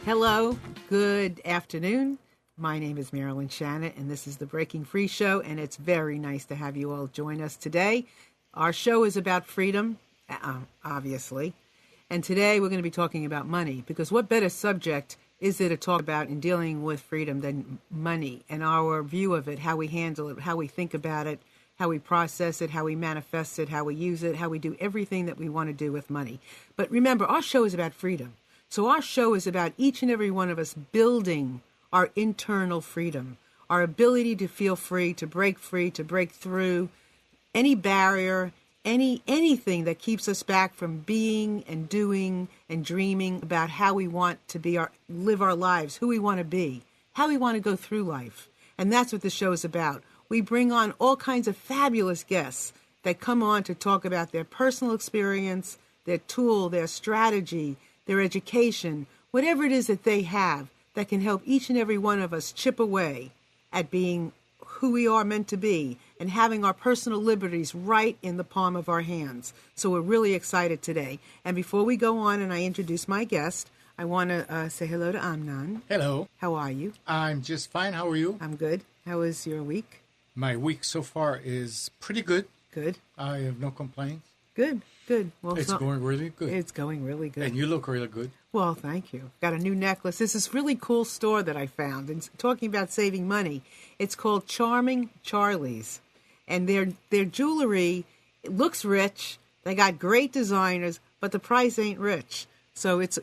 Hello, good afternoon. My name is Marilyn Shannon, and this is the Breaking Free Show, and it's very nice to have you all join us today. Our show is about freedom, obviously, and today we're going to be talking about money, because what better subject is there to talk about in dealing with freedom than money and our view of it, how we handle it, how we think about it, how we process it, how we manifest it, how we use it, how we do everything that we want to do with money. But remember, our show is about freedom. So our show is about each and every one of us building our internal freedom, our ability to feel free, to break through any barrier, anything that keeps us back from being and doing and dreaming about how we want to live our lives, who we want to be, how we want to go through life. And that's what the show is about. We bring on all kinds of fabulous guests that come on to talk about their personal experience, their tool, their strategy, their education, whatever it is that they have that can help each and every one of us chip away at being who we are meant to be and having our personal liberties right in the palm of our hands. So we're really excited today. And before we go on and I introduce my guest, I want to say hello to Amnon. Hello. How are you? I'm just fine. How are you? I'm good. How was your week? My week so far is pretty good. Good. I have no complaints. Good. Well, it's going really good. It's going really good. And you look really good. Well, thank you. Got a new necklace. This is really cool store that I found. And talking about saving money, it's called Charming Charlie's. And their jewelry, it looks rich. They got great designers, but the price ain't rich. So it's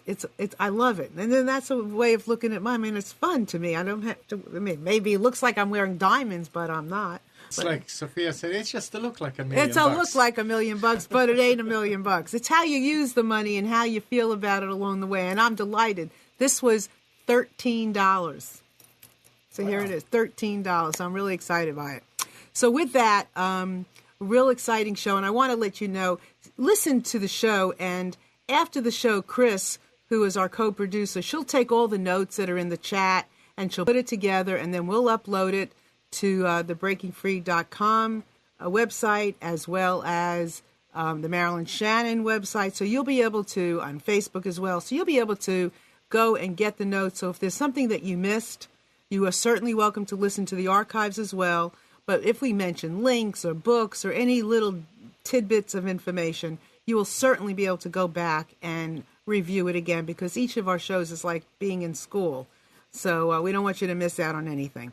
I love it. And then that's a way of looking at money. I mean, it's fun to me. I don't have to, maybe it looks like I'm wearing diamonds, but I'm not. It's like Sophia said, it's just to look like $1 million. It's a look like $1 million, but it ain't $1 million. It's how you use the money and how you feel about it along the way. And I'm delighted. This was $13. So wow. Here it is, $13. So I'm really excited by it. So with that, real exciting show. And I want to let you know, listen to the show. And after the show, Chris, who is our co-producer, she'll take all the notes that are in the chat and she'll put it together and then we'll upload it to the breakingfree.com website, as well as the Marilyn Shannon website. So you'll be able to, on Facebook as well, so you'll be able to go and get the notes. So if there's something that you missed, you are certainly welcome to listen to the archives as well. But if we mention links or books or any little tidbits of information, you will certainly be able to go back and review it again, because each of our shows is like being in school. So we don't want you to miss out on anything.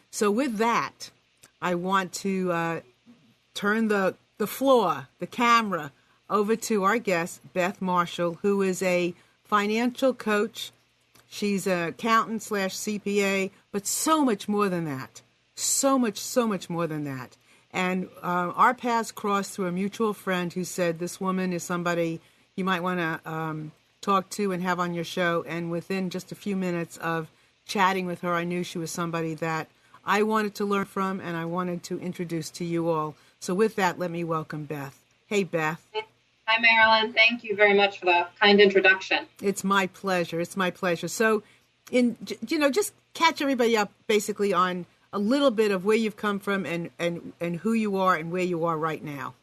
So with that, I want to turn the floor, the camera, over to our guest, Beth Marshall, who is a financial coach. She's an accountant / CPA, but so much more than that. So much more than that. And our paths crossed through a mutual friend who said, this woman is somebody you might want to talk to and have on your show. And within just a few minutes of chatting with her, I knew she was somebody that I wanted to learn from, and I wanted to introduce to you all. So with that, let me welcome Beth. Hey, Beth. Hi, Marilyn. Thank you very much for the kind introduction. It's my pleasure. So, just catch everybody up basically on a little bit of where you've come from and who you are and where you are right now.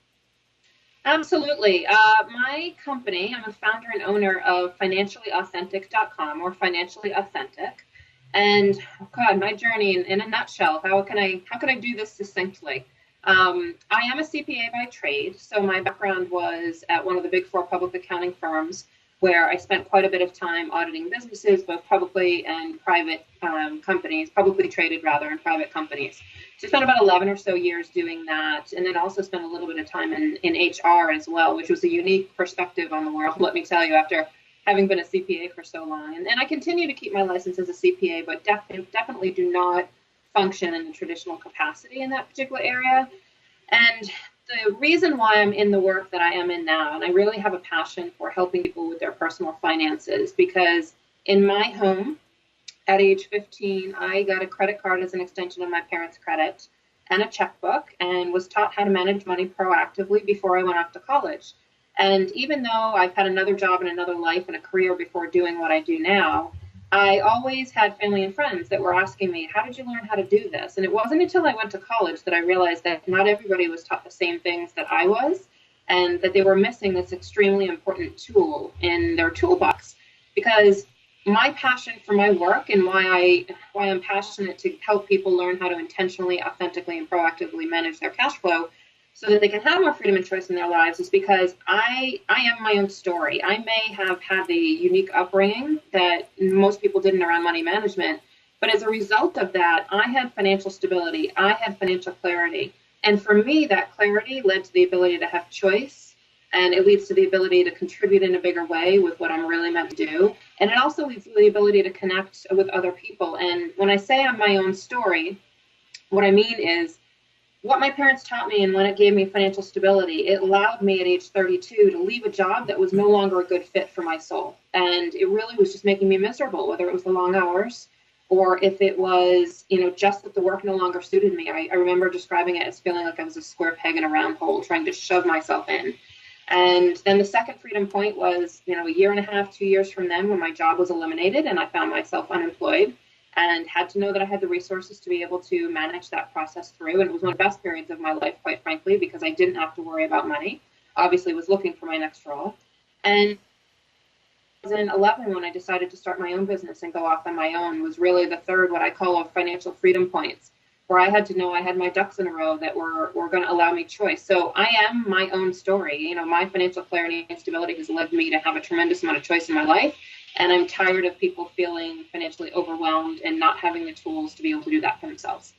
Absolutely. My company, I'm a founder and owner of financiallyauthentic.com, or Financially Authentic. And God, my journey in a nutshell, how can I do this succinctly? I am a CPA by trade. So my background was at one of the big four public accounting firms, where I spent quite a bit of time auditing businesses, both publicly and private companies, publicly traded rather, and private companies. So I spent about 11 or so years doing that. And then also spent a little bit of time in HR as well, which was a unique perspective on the world, let me tell you, after having been a CPA for so long. And I continue to keep my license as a CPA, but definitely do not function in the traditional capacity in that particular area. And the reason why I'm in the work that I am in now, and I really have a passion for helping people with their personal finances, because in my home at age 15, I got a credit card as an extension of my parents' credit and a checkbook, and was taught how to manage money proactively before I went off to college. And even though I've had another job and another life and a career before doing what I do now, I always had family and friends that were asking me, how did you learn how to do this? And it wasn't until I went to college that I realized that not everybody was taught the same things that I was, and that they were missing this extremely important tool in their toolbox. Because my passion for my work and why I'm passionate to help people learn how to intentionally, authentically, and proactively manage their cash flow so that they can have more freedom and choice in their lives is because I am my own story. I may have had the unique upbringing that most people didn't around money management, but as a result of that, I had financial stability. I had financial clarity. And for me, that clarity led to the ability to have choice, and it leads to the ability to contribute in a bigger way with what I'm really meant to do. And it also leads to the ability to connect with other people. And when I say I'm my own story, what I mean is what my parents taught me and when it gave me financial stability, it allowed me at age 32 to leave a job that was no longer a good fit for my soul. And it really was just making me miserable, whether it was the long hours or if it was, just that the work no longer suited me. I remember describing it as feeling like I was a square peg in a round hole, trying to shove myself in. And then the second freedom point was, a year and a half, 2 years from then when my job was eliminated and I found myself unemployed and had to know that I had the resources to be able to manage that process through. And it was one of the best periods of my life, quite frankly, because I didn't have to worry about money. Obviously was looking for my next role. And 2011, when I decided to start my own business and go off on my own, was really the third, what I call, of financial freedom points, where I had to know I had my ducks in a row that were going to allow me choice. So I am my own story. My financial clarity and stability has led me to have a tremendous amount of choice in my life. And I'm tired of people feeling financially overwhelmed and not having the tools to be able to do that for themselves.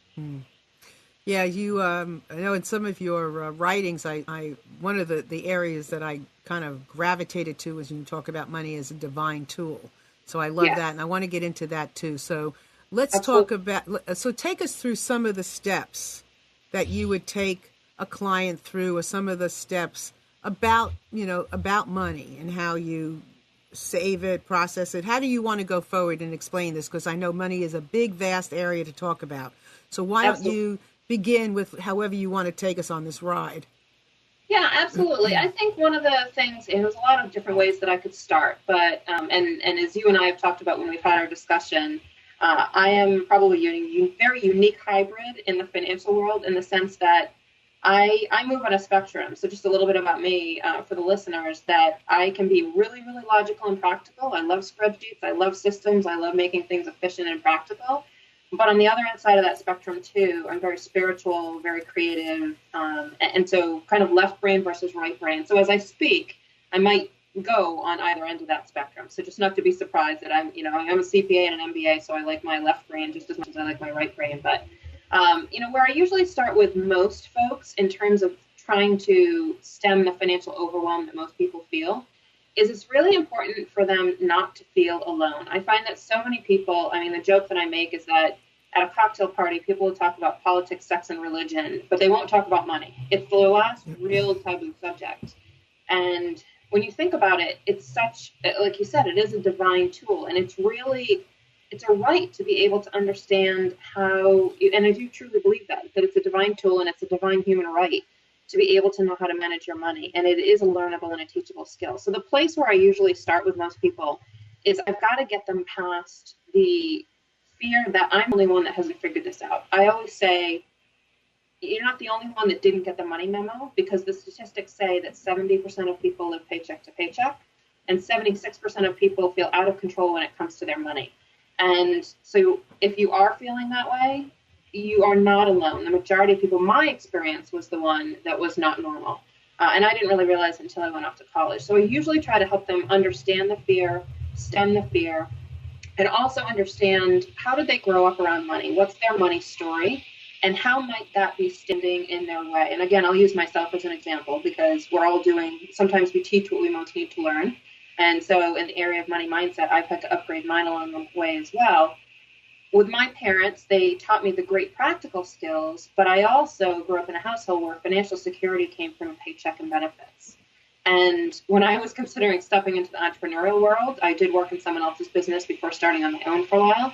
Yeah, you. I know in some of your writings, I one of the areas that I kind of gravitated to is when you talk about money as a divine tool. So I love that, and I want to get into that too. So let's talk about. So take us through some of the steps that you would take a client through, or some of the steps about money and how you save it, process it. How do you want to go forward and explain this? Because I know money is a big, vast area to talk about. So why don't you begin with however you want to take us on this ride? Yeah, absolutely. I think one of the things, and there's a lot of different ways that I could start, but and as you and I have talked about when we've had our discussion, I am probably a very unique hybrid in the financial world in the sense that I move on a spectrum. So just a little bit about me for the listeners, that I can be really, really logical and practical. I love spreadsheets. I love systems. I love making things efficient and practical. But on the other side of that spectrum, too, I'm very spiritual, very creative. And so kind of left brain versus right brain. So as I speak, I might go on either end of that spectrum. So just not to be surprised that I'm a CPA and an MBA, so I like my left brain just as much as I like my right brain. But where I usually start with most folks in terms of trying to stem the financial overwhelm that most people feel is it's really important for them not to feel alone. I find that so many people, the joke that I make is that at a cocktail party, people will talk about politics, sex, and religion, but they won't talk about money. It's the last real taboo subject. And when you think about it, it's such, like you said, it is a divine tool, and it's a right to be able to understand how, and I do truly believe that it's a divine tool and it's a divine human right to be able to know how to manage your money. And it is a learnable and a teachable skill. So the place where I usually start with most people is I've got to get them past the fear that I'm the only one that hasn't figured this out. I always say, you're not the only one that didn't get the money memo, because the statistics say that 70% of people live paycheck to paycheck and 76% of people feel out of control when it comes to their money. And so if you are feeling that way, you are not alone. The majority of people, my experience was the one that was not normal. And I didn't really realize it until I went off to college. So I usually try to help them understand the fear, stem the fear, and also understand how did they grow up around money? What's their money story? And how might that be standing in their way? And again, I'll use myself as an example because we're all sometimes we teach what we most need to learn. And so in the area of money mindset, I've had to upgrade mine along the way as well. With my parents, they taught me the great practical skills, but I also grew up in a household where financial security came from a paycheck and benefits. And when I was considering stepping into the entrepreneurial world, I did work in someone else's business before starting on my own for a while.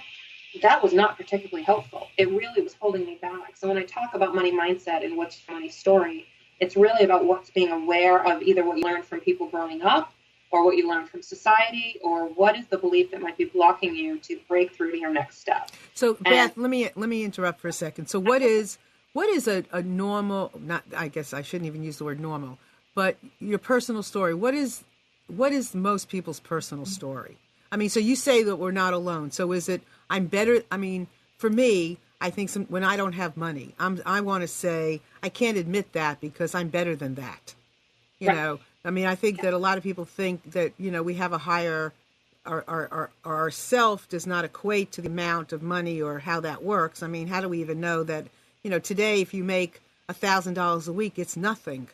That was not particularly helpful. It really was holding me back. So when I talk about money mindset and what's your money story, it's really about what's being aware of either what you learned from people growing up or what you learned from society, or what is the belief that might be blocking you to break through to your next step. So Beth, let me interrupt for a second. So what is a normal, not, I guess I shouldn't even use the word normal, but your personal story, what is most people's personal story? I mean, so you say that we're not alone. So is it, I'm better? I mean, for me, I think when I don't have money, I want to say, I can't admit that because I'm better than that. You know, I mean, I think that a lot of people think that, you know, we have a higher, our self does not equate to the amount of money or how that works. I mean, how do we even know that, you know, today, if you make $1,000 a week, it's nothing.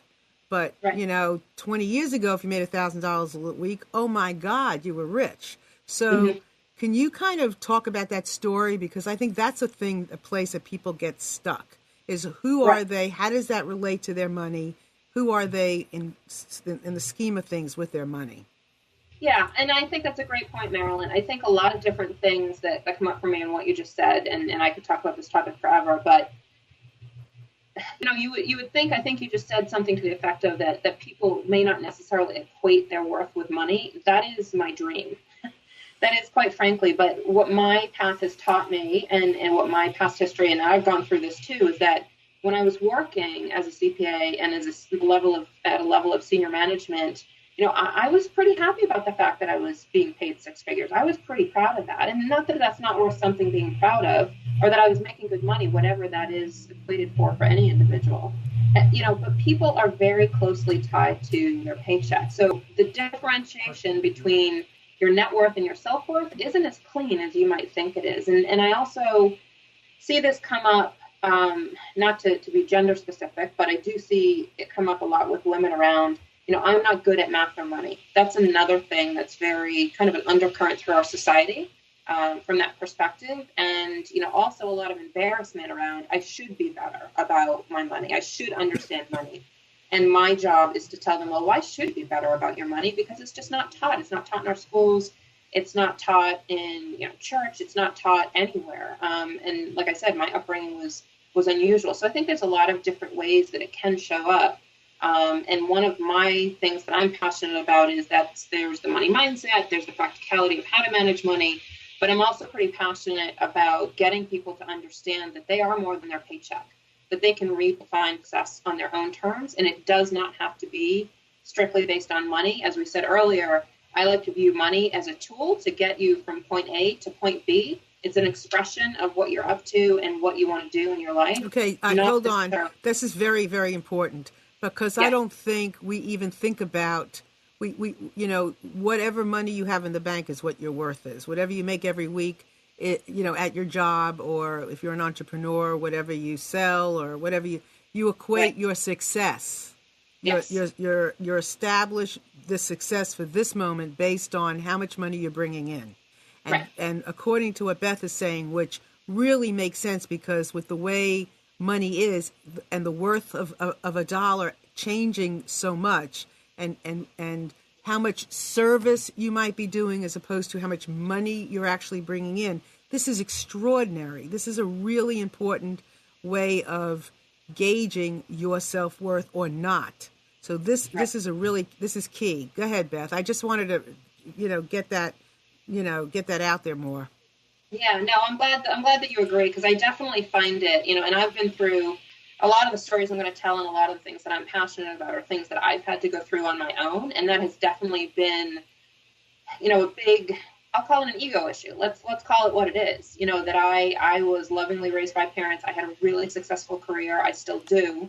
But, you know, 20 years ago, if you made $1,000 a week, oh my God, you were rich. So can you kind of talk about that story? Because I think that's a place that people get stuck is who are they? How does that relate to their money? Who are they in the scheme of things with their money? Yeah, and I think that's a great point, Marilyn. I think a lot of different things that come up for me in what you just said, and I could talk about this topic forever, but you know, you would think, I think you just said something to the effect of that people may not necessarily equate their worth with money. That is my dream. That is quite frankly, but what my path has taught me and what my past history, and I've gone through this too, is that when I was working as a CPA and at a level of senior management, you know, I was pretty happy about the fact that I was being paid six figures. I was pretty proud of that. And not that that's not worth something being proud of, or that I was making good money, whatever that is equated for any individual. You know, but people are very closely tied to their paycheck. So the differentiation between your net worth and your self-worth isn't as clean as you might think it is. And I also see this come up, not to be gender specific, but I do see it come up a lot with women around, you know, I'm not good at math or money. That's another thing that's very kind of an undercurrent through our society from that perspective. And, you know, also a lot of embarrassment around, I should be better about my money. I should understand money. And my job is to tell them, well, why should you be better about your money? Because it's just not taught. It's not taught in our schools. It's not taught in, you know, church. It's not taught anywhere. And like I said, my upbringing was unusual. So I think there's a lot of different ways that it can show up. And one of my things that I'm passionate about is that there's the money mindset, there's the practicality of how to manage money, but I'm also pretty passionate about getting people to understand that they are more than their paycheck, that they can redefine success on their own terms, and it does not have to be strictly based on money. As we said earlier, I like to view money as a tool to get you from point A to point B. It's an expression of what you're up to and what you want to do in your life. Okay, hold on. This is very, very important. Because I don't think we even think about, we you know, whatever money you have in the bank is what your worth is. Whatever you make every week, you know, at your job, or if you're an entrepreneur, whatever you sell or whatever you equate your success. Yes. You're established the success for this moment based on how much money you're bringing in. And according to what Beth is saying, which really makes sense because with the way money is and the worth of a dollar changing so much and how much service you might be doing as opposed to how much money you're actually bringing in. This is extraordinary. This is a really important way of gauging your self-worth or not. So this is key. Go ahead, Beth. I just wanted to, you know, get that out there more. Yeah, no, I'm glad that you agree, because I definitely find it, you know, and I've been through a lot of the stories I'm going to tell and a lot of the things that I'm passionate about are things that I've had to go through on my own. And that has definitely been, you know, a big, I'll call it an ego issue. Let's call it what it is. You know, that I was lovingly raised by parents. I had a really successful career. I still do.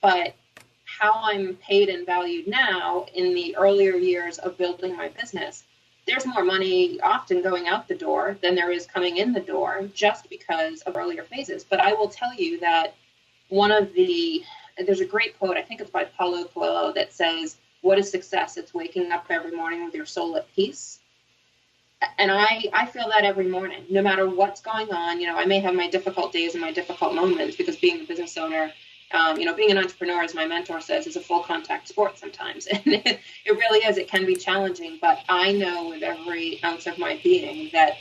But how I'm paid and valued now in the earlier years of building my business, there's more money often going out the door than there is coming in the door just because of earlier phases. But I will tell you that there's a great quote, I think it's by Paulo Coelho, that says, what is success? It's waking up every morning with your soul at peace. And I feel that every morning, no matter what's going on. You know, I may have my difficult days and my difficult moments because being a business owner, you know, being an entrepreneur, as my mentor says, is a full contact sport sometimes. And it really is. It can be challenging. But I know with every ounce of my being that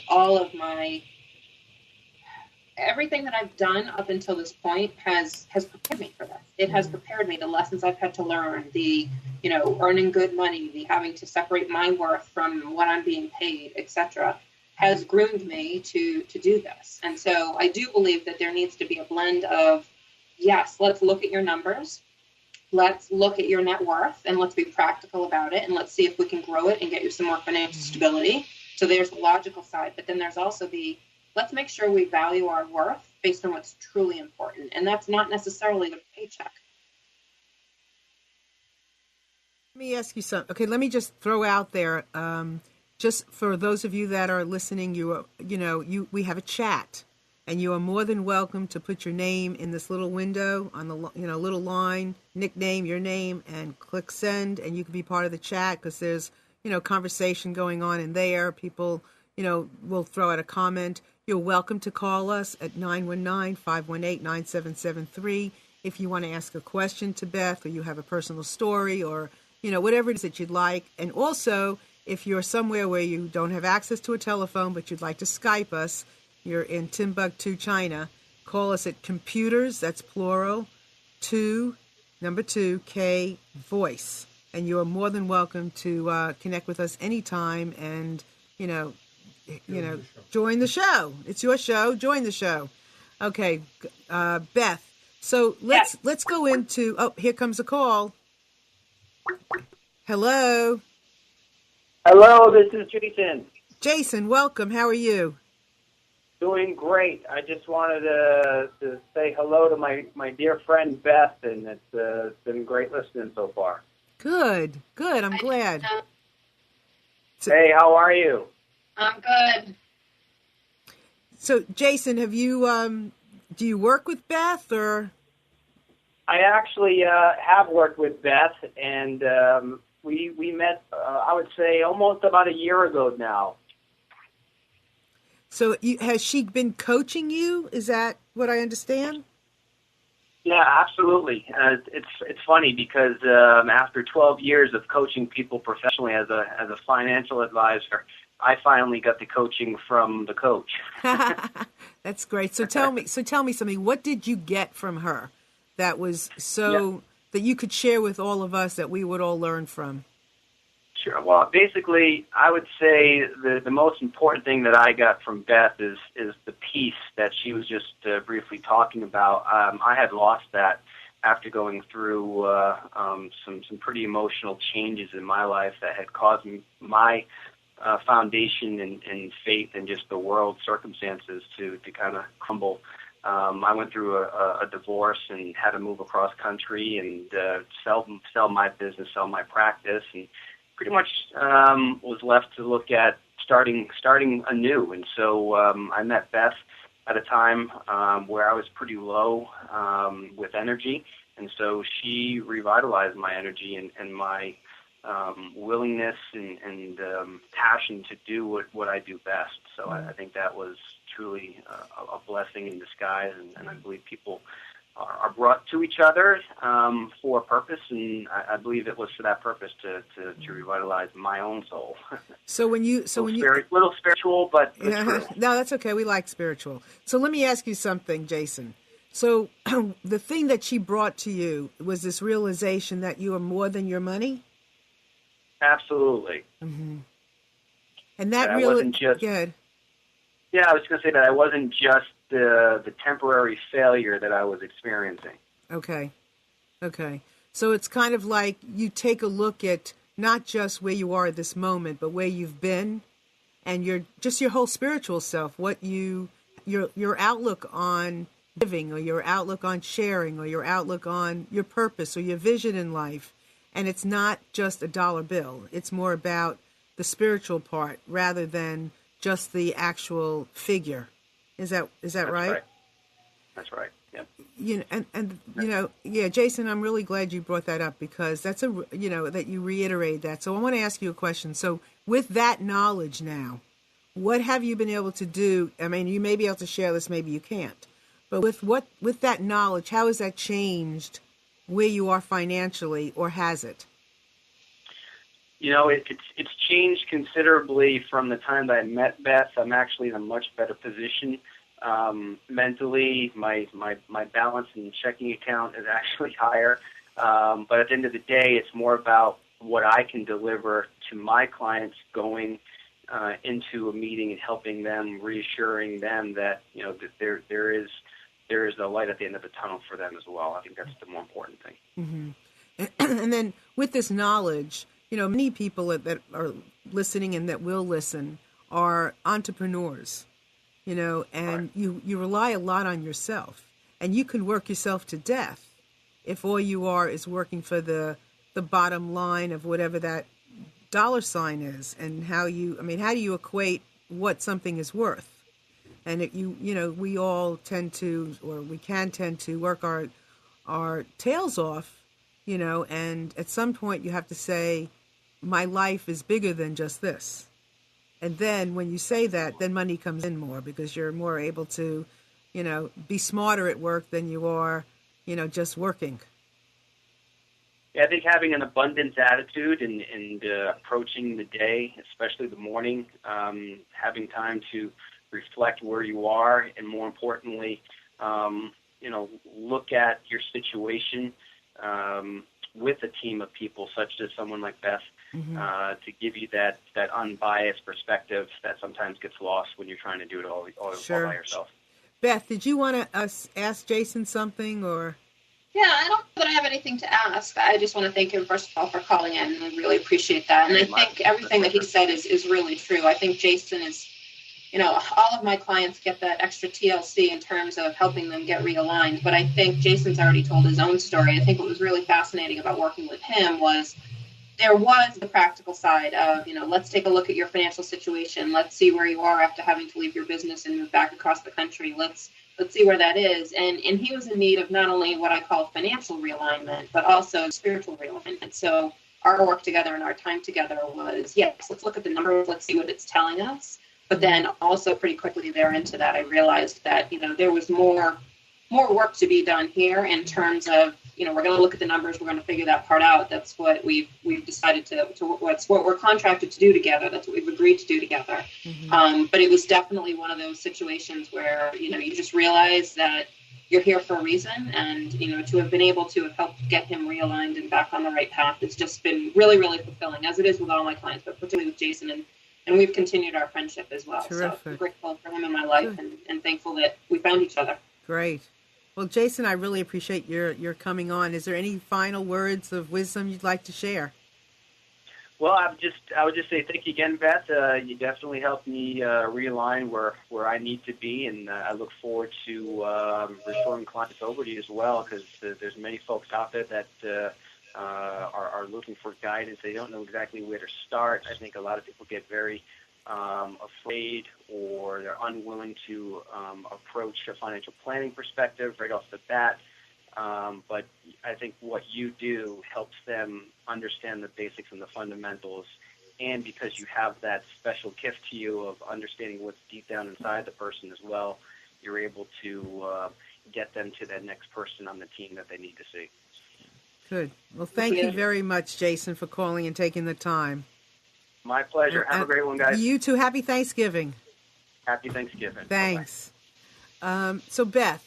everything that I've done up until this point has prepared me for this. It has prepared me. The lessons I've had to learn, the, you know, earning good money, the having to separate my worth from what I'm being paid, etc., has groomed me to do this. And so I do believe that there needs to be a blend of, yes, let's look at your numbers, let's look at your net worth, and let's be practical about it, and let's see if we can grow it and get you some more financial stability. So there's the logical side, but then there's also the let's make sure we value our worth based on what's truly important. And that's not necessarily the paycheck. Let me ask you something. Okay, let me just throw out there, just for those of you that are listening, we have a chat, and you are more than welcome to put your name in this little window on the little line, nickname, your name, and click send, and you can be part of the chat because there's conversation going on in there. People will throw out a comment. You're welcome to call us at 919-518-9773 if you want to ask a question to Beth, or you have a personal story, or whatever it is that you'd like. And also, if you're somewhere where you don't have access to a telephone, but you'd like to Skype us, you're in Timbuktu, China, call us at computers, that's plural, 2 K voice. And you are more than welcome to connect with us anytime and, join the show. It's your show. Join the show. Okay, Beth. So let's go into, here comes a call. Hello. Hello, this is Jason. Jason, welcome. How are you? Doing great. I just wanted to say hello to my dear friend Beth, and it's been great listening so far. Good. I'm glad. Hey, how are you? I'm good. So, Jason, have you do you work with Beth, or? I actually have worked with Beth, and we met, I would say, almost about a year ago now. So has she been coaching you? Is that what I understand? Yeah, absolutely. It's funny because after 12 years of coaching people professionally as a financial advisor, I finally got the coaching from the coach. That's great. So tell me something. What did you get from her that was that you could share with all of us that we would all learn from? Sure. Well, basically, I would say the most important thing that I got from Beth is the peace that she was just briefly talking about. I had lost that after going through some pretty emotional changes in my life that had caused my foundation and faith and just the world circumstances to kind of crumble. I went through a divorce and had to move across country and sell my business, sell my practice, and pretty much was left to look at starting anew. And so I met Beth at a time where I was pretty low with energy, and so she revitalized my energy and my willingness and passion to do what I do best. So I think that was truly a blessing in disguise, and I believe people are brought to each other for a purpose, and I believe it was for that purpose to revitalize my own soul. So when you little spiritual, but yeah, true. No, that's okay. We like spiritual. So let me ask you something, Jason. So the thing that she brought to you was this realization that you are more than your money. Absolutely. Mm-hmm. And that really wasn't just good. Yeah, I was going to say that I wasn't just the temporary failure that I was experiencing. Okay. So it's kind of like you take a look at not just where you are at this moment, but where you've been, and your whole spiritual self, what your outlook on giving, or your outlook on sharing, or your outlook on your purpose or your vision in life. And it's not just a dollar bill. It's more about the spiritual part rather than just the actual figure. Is that right? That's right. Yeah. Jason, I'm really glad you brought that up because that's that you reiterate that. So I want to ask you a question. So with that knowledge now, what have you been able to do? I mean, you may be able to share this, maybe you can't. But with that knowledge, how has that changed where you are financially, or has it? It's changed considerably from the time that I met Beth. I'm actually in a much better position mentally. My balance in the checking account is actually higher. But at the end of the day, it's more about what I can deliver to my clients going into a meeting and helping them, reassuring them that that there is a light at the end of the tunnel for them as well. I think that's the more important thing. Mm-hmm. And then with this knowledge, many people that are listening and that will listen are entrepreneurs, and you rely a lot on yourself, and you can work yourself to death if all you are is working for the bottom line of whatever that dollar sign is, and how do you equate what something is worth? And we all tend to, or we can tend to work our tails off, and at some point you have to say, my life is bigger than just this. And then when you say that, then money comes in more, because you're more able to, be smarter at work than you are, just working. Yeah, I think having an abundance attitude and approaching the day, especially the morning, having time to reflect where you are, and more importantly, look at your situation with a team of people, such as someone like Beth, to give you that unbiased perspective that sometimes gets lost when you're trying to do it all by yourself. Beth, did you want to ask Jason something, or? Yeah, I don't know that I have anything to ask. I just want to thank him, first of all, for calling in. I really appreciate that. And I think everything that he said is really true. I think Jason is, all of my clients get that extra TLC in terms of helping them get realigned. But I think Jason's already told his own story. I think what was really fascinating about working with him was there was the practical side of, let's take a look at your financial situation. Let's see where you are after having to leave your business and move back across the country. Let's see where that is. And he was in need of not only what I call financial realignment, but also spiritual realignment. So our work together and our time together was, yes, let's look at the numbers. Let's see what it's telling us. But then also pretty quickly there into that, I realized that, there was more work to be done here in terms of, we're going to look at the numbers. We're going to figure that part out. That's what we've decided to what's what we're contracted to do together. That's what we've agreed to do together. But it was definitely one of those situations where, you just realize that you're here for a reason, and, to have been able to have helped get him realigned and back on the right path, it's just been really, really fulfilling, as it is with all my clients, but particularly with Jason, and we've continued our friendship as well. Terrific. So I'm grateful for him in my life, and thankful that we found each other. Great. Well, Jason, I really appreciate your coming on. Is there any final words of wisdom you'd like to share? Well, I would just say thank you again, Beth. You definitely helped me realign where I need to be, and I look forward to referring clients over to you as well, because there's many folks out there that are looking for guidance. They don't know exactly where to start. I think a lot of people get very afraid, or they're unwilling to approach a financial planning perspective right off the bat. But I think what you do helps them understand the basics and the fundamentals. And because you have that special gift to you of understanding what's deep down inside the person as well, you're able to get them to that next person on the team that they need to see. Good. Well, thank you very much, Jason, for calling and taking the time. My pleasure. Have a great one, guys. You too. Happy Thanksgiving. Happy Thanksgiving. Thanks. So Beth,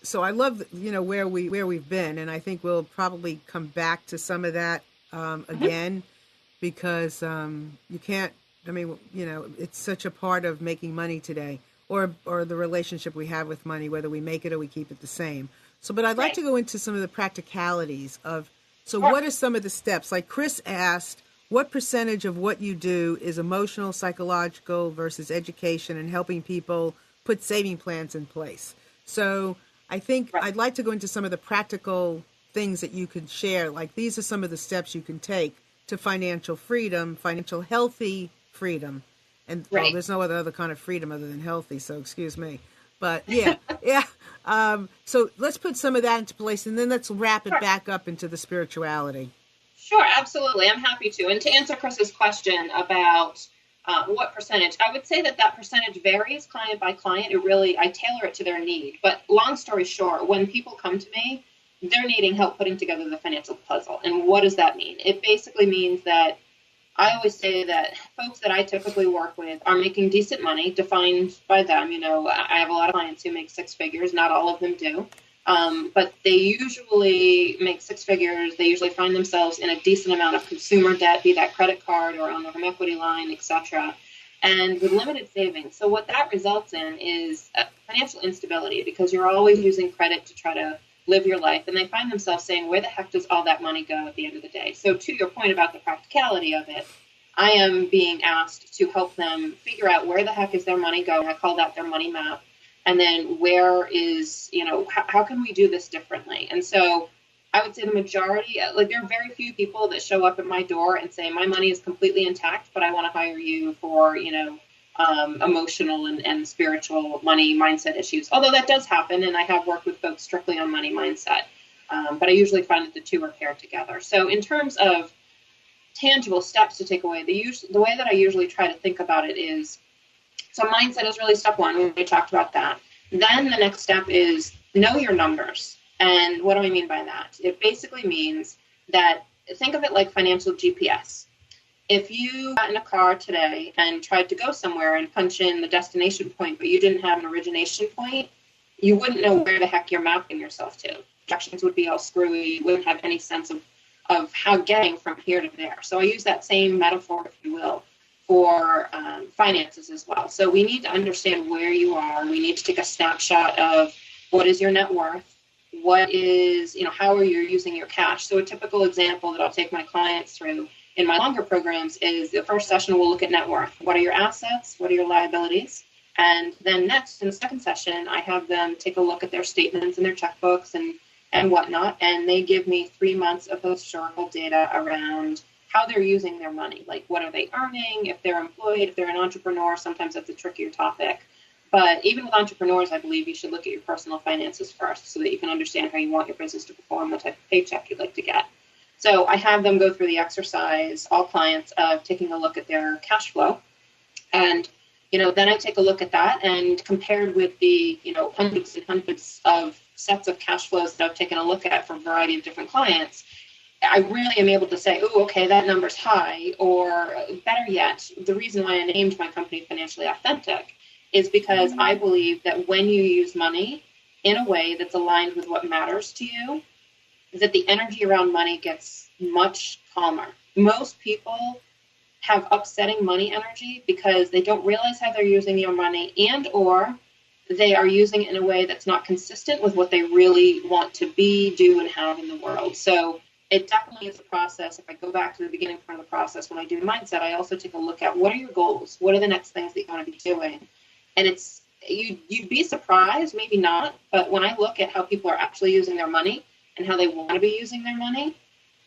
so I love, where we've been, and I think we'll probably come back to some of that again, because you can't, it's such a part of making money today, or the relationship we have with money, whether we make it or we keep it the same. So, but I'd like to go into some of the practicalities of, what are some of the steps? Like Chris asked, what percentage of what you do is emotional, psychological versus education and helping people put saving plans in place? So I think I'd like to go into some of the practical things that you could share. Like, these are some of the steps you can take to financial freedom, financial healthy freedom. And well, there's no other kind of freedom other than healthy, so excuse me. But yeah. So let's put some of that into place, and then let's wrap it back up into the spirituality. Sure, absolutely. I'm happy to. And to answer Chris's question about what percentage, I would say that percentage varies client by client. I tailor it to their need. But long story short, when people come to me, they're needing help putting together the financial puzzle. And what does that mean? It basically means that I always say that folks that I typically work with are making decent money, defined by them. I have a lot of clients who make six figures. Not all of them do. But they usually make six figures. They usually find themselves in a decent amount of consumer debt, be that credit card or on their home equity line, etc., and with limited savings. So what that results in is financial instability, because you're always using credit to try to live your life. And they find themselves saying, where the heck does all that money go at the end of the day? So to your point about the practicality of it, I am being asked to help them figure out where the heck is their money going. I call that their money map. And then where is, how can we do this differently? And so I would say the majority, like there are very few people that show up at my door and say, my money is completely intact, but I want to hire you for, emotional and spiritual money mindset issues. Although that does happen, and I have worked with folks strictly on money mindset. But I usually find that the two are paired together. So in terms of tangible steps to take away, the way that I usually try to think about it is, so mindset is really step one. We talked about that. Then the next step is know your numbers. And what do I mean by that? It basically means that think of it like financial GPS. If you got in a car today and tried to go somewhere and punch in the destination point, but you didn't have an origination point, you wouldn't know where the heck you're mapping yourself to. Directions would be all screwy. You wouldn't have any sense of how getting from here to there. So I use that same metaphor, if you will, for finances as well. So we need to understand where you are. We need to take a snapshot of what is your net worth, what is, how are you using your cash. So a typical example that I'll take my clients through in my longer programs is the first session we'll look at net worth. What are your assets? What are your liabilities? And then next, in the second session, I have them take a look at their statements and their checkbooks and whatnot, and they give me 3 months of historical data around how they're using their money. Like, what are they earning? If they're employed, if they're an entrepreneur, sometimes that's a trickier topic. But even with entrepreneurs, I believe you should look at your personal finances first so that you can understand how you want your business to perform, the type of paycheck you'd like to get. So I have them go through the exercise, all clients, of taking a look at their cash flow. And, then I take a look at that, and compared with the, hundreds and hundreds of sets of cash flows that I've taken a look at for a variety of different clients, I really am able to say, oh, okay, that number's high. Or better yet, the reason why I named my company Financially Authentic is because I believe that when you use money in a way that's aligned with what matters to you, that the energy around money gets much calmer. Most people have upsetting money energy because they don't realize how they're using your money, and or they are using it in a way that's not consistent with what they really want to be, do, and have in the world. So it definitely is a process. If I go back to the beginning part of the process, when I do mindset, I also take a look at what are your goals? What are the next things that you want to be doing? And you'd be surprised, maybe not, but when I look at how people are actually using their money and how they want to be using their money,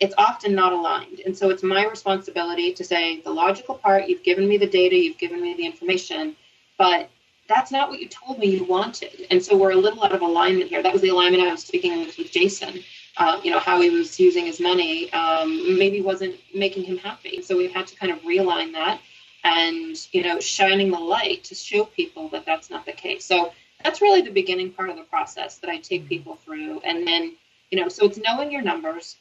it's often not aligned. And so it's my responsibility to say, the logical part, you've given me the data, you've given me the information, but that's not what you told me you wanted. And so we're a little out of alignment here. That was the alignment I was speaking with Jason. How he was using his money maybe wasn't making him happy. So we've had to kind of realign that and, shining the light to show people that that's not the case. So that's really the beginning part of the process that I take people through. And then, so it's knowing your numbers.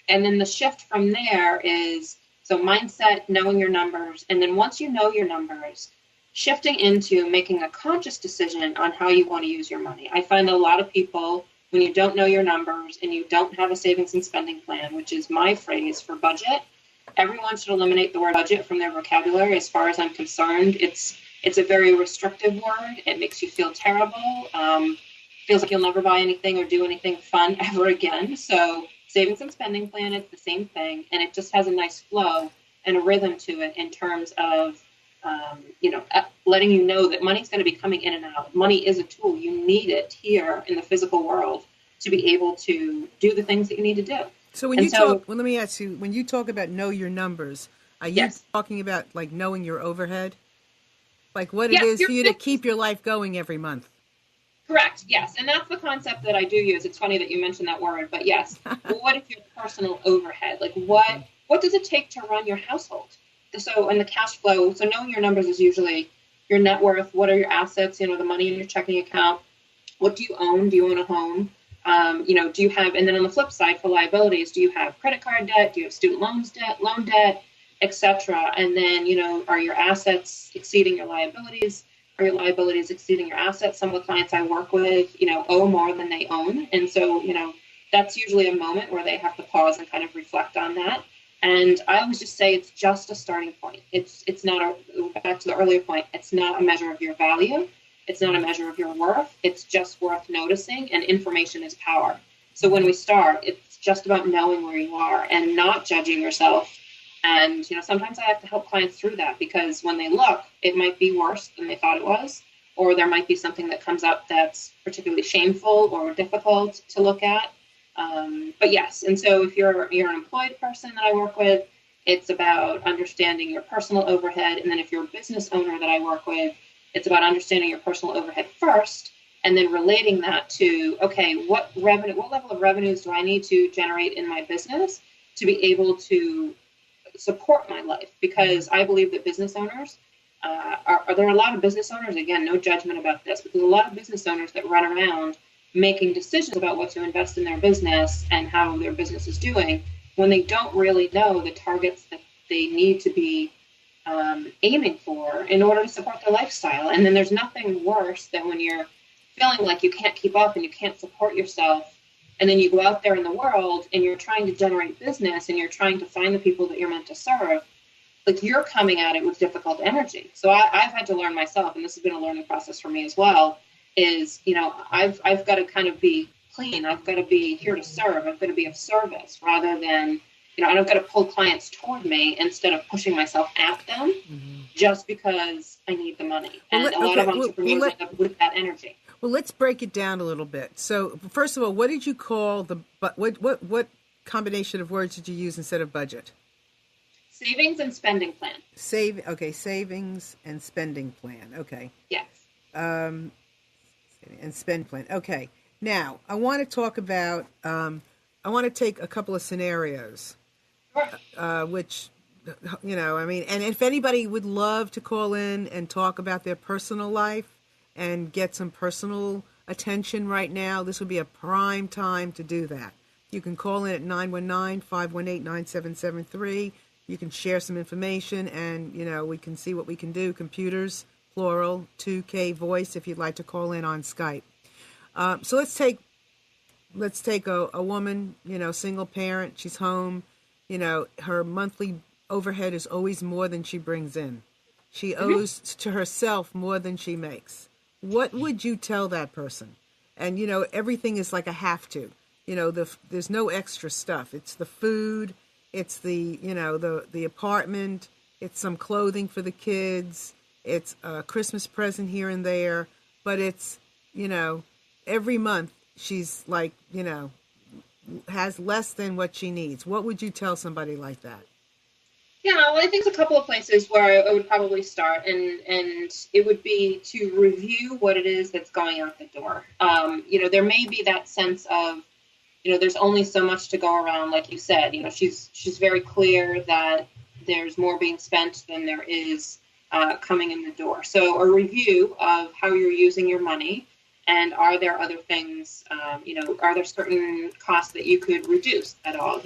And then the shift from there is, so mindset, knowing your numbers. And then once you know your numbers, shifting into making a conscious decision on how you want to use your money. I find that a lot of people, when you don't know your numbers and you don't have a savings and spending plan, which is my phrase for budget, everyone should eliminate the word budget from their vocabulary. As far as I'm concerned, it's a very restrictive word. It makes you feel terrible. Feels like you'll never buy anything or do anything fun ever again. So savings and spending plan, it's the same thing. And it just has a nice flow and a rhythm to it in terms of, letting you know that money's going to be coming in and out. Money is a tool. You need it here in the physical world to be able to do the things that you need to do. So when let me ask you, when you talk about know your numbers, are you talking about like knowing your overhead? Like what it is for you to keep your life going every month? Correct. Yes. And that's the concept that I do use. It's funny that you mentioned that word, but yes. Well, what is your personal overhead? Like what does it take to run your household? So, and the cash flow, so knowing your numbers is usually your net worth. What are your assets? The money in your checking account. What do you own? Do you own a home? Do you have, and then on the flip side for liabilities, do you have credit card debt? Do you have student loan debt, etc.? And then, are your assets exceeding your liabilities? Are your liabilities exceeding your assets? Some of the clients I work with, owe more than they own. And so, that's usually a moment where they have to pause and kind of reflect on that. And I always just say it's just a starting point. It's not back to the earlier point, it's not a measure of your value. It's not a measure of your worth. It's just worth noticing, and information is power. So when we start, it's just about knowing where you are and not judging yourself And, sometimes I have to help clients through that, because when they look, it might be worse than they thought it was, or there might be something that comes up that's particularly shameful or difficult to look at. But yes, and so if you're an employed person that I work with, it's about understanding your personal overhead. And then if you're a business owner that I work with, it's about understanding your personal overhead first, and then relating that to, okay, what level of revenues do I need to generate in my business to be able to support my life? Because I believe that business owners, there are a lot of business owners, again, no judgment about this, but there's a lot of business owners that run around making decisions about what to invest in their business and how their business is doing, when they don't really know the targets that they need to be aiming for in order to support their lifestyle. And then there's nothing worse than when you're feeling like you can't keep up and you can't support yourself, and then you go out there in the world and you're trying to generate business and you're trying to find the people that you're meant to serve. Like, you're coming at it with difficult energy. So I've had to learn myself, and this has been a learning process for me as well, is, I've got to kind of be clean. I've got to be here to serve. I've got to be of service, rather than, I've got to pull clients toward me instead of pushing myself at them just because I need the money. And a lot of entrepreneurs end up with that energy. Well, let's break it down a little bit. So, first of all, what did you call what combination of words did you use instead of budget? Savings and spending plan. Savings and spending plan. Okay. Yes. And spend plan. Okay. Now, I want to talk about, I want to take a couple of scenarios, which, and if anybody would love to call in and talk about their personal life and get some personal attention right now, this would be a prime time to do that. You can call in at 919-518-9773. You can share some information, and, we can see what we can do. Computers, plural, 2K voice, if you'd like to call in on Skype. So let's take a woman, single parent. She's home. Her monthly overhead is always more than she brings in. She owes to herself more than she makes. What would you tell that person? And, everything is like a have to. There's no extra stuff. It's the food. It's the apartment. It's some clothing for the kids. It's a Christmas present here and there. But it's, every month she's like, has less than what she needs. What would you tell somebody like that? Yeah, well, I think there's a couple of places where I would probably start, and it would be to review what it is that's going out the door. There may be that sense of, there's only so much to go around, like you said. She's very clear that there's more being spent than there is coming in the door. So a review of how you're using your money, and are there other things, are there certain costs that you could reduce at all?